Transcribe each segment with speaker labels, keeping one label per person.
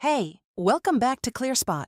Speaker 1: Hey, welcome back to ClearSpot.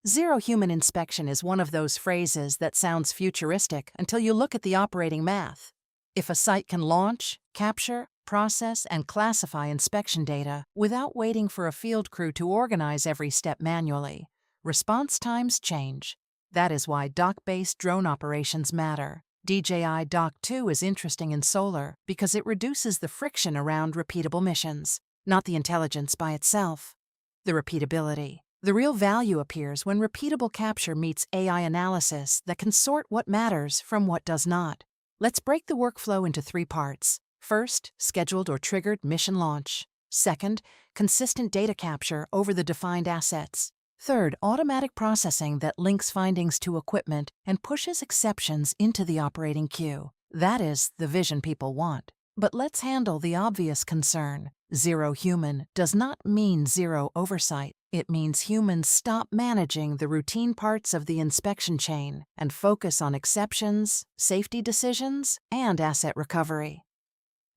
Speaker 1: Zero human inspection is one of those phrases that sounds futuristic until you look at the operating math. If a site can launch, capture, process, and classify inspection data without waiting for a field crew to organize every step manually, response times change. That is why dock-based drone operations matter. DJI Dock 2 is interesting in solar because it reduces the friction around repeatable missions, not the intelligence by itself. The repeatability. The real value appears when repeatable capture meets AI analysis that can sort what matters from what does not. Let's break the workflow into three parts. First, scheduled or triggered mission launch. Second, consistent data capture over the defined assets. Third, automatic processing that links findings to equipment and pushes exceptions into the operating queue. That is the vision people want. But let's handle the obvious concern. Zero human does not mean zero oversight. It means humans stop managing the routine parts of the inspection chain and focus on exceptions, safety decisions, and asset recovery.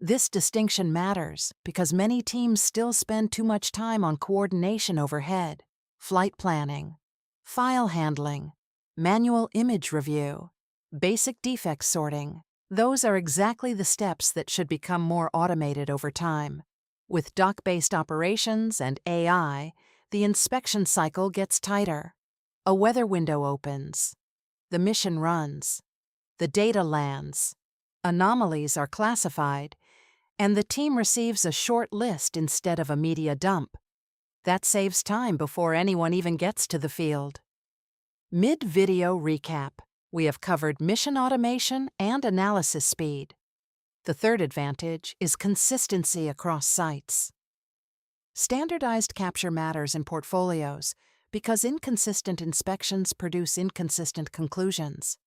Speaker 1: This distinction matters because many teams still spend too much time on coordination overhead, flight planning, file handling, manual image review, basic defect sorting. Those are exactly the steps that should become more automated over time. With dock-based operations and AI, the inspection cycle gets tighter. A weather window opens. The mission runs. The data lands. Anomalies are classified, and the team receives a short list instead of a media dump. That saves time before anyone even gets to the field. Mid-video recap. We have covered mission automation and analysis speed. The third advantage is consistency across sites. Standardized capture matters in portfolios because inconsistent inspections produce inconsistent conclusions.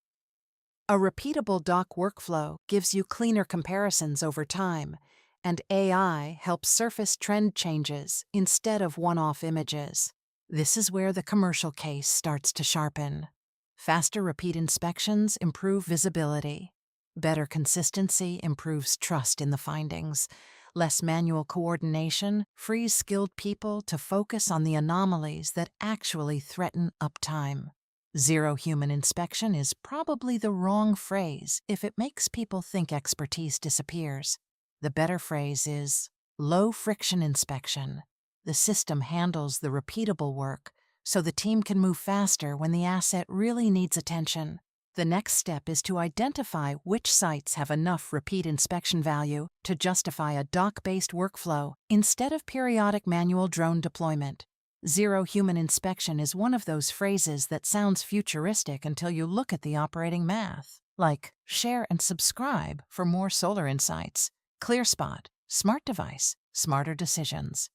Speaker 1: A repeatable dock workflow gives you cleaner comparisons over time, and AI helps surface trend changes instead of one-off images. This is where the commercial case starts to sharpen. Faster repeat inspections improve visibility. Better consistency improves trust in the findings. Less manual coordination frees skilled people to focus on the anomalies that actually threaten uptime. Zero human inspection is probably the wrong phrase if it makes people think expertise disappears. The better phrase is low-friction inspection. The system handles the repeatable work, so the team can move faster when the asset really needs attention. The next step is to identify which sites have enough repeat inspection value to justify a dock-based workflow instead of periodic manual drone deployment. Zero human inspection is one of those phrases that sounds futuristic until you look at the operating math. Like, share and subscribe for more solar insights. ClearSpot, smart device, smarter decisions.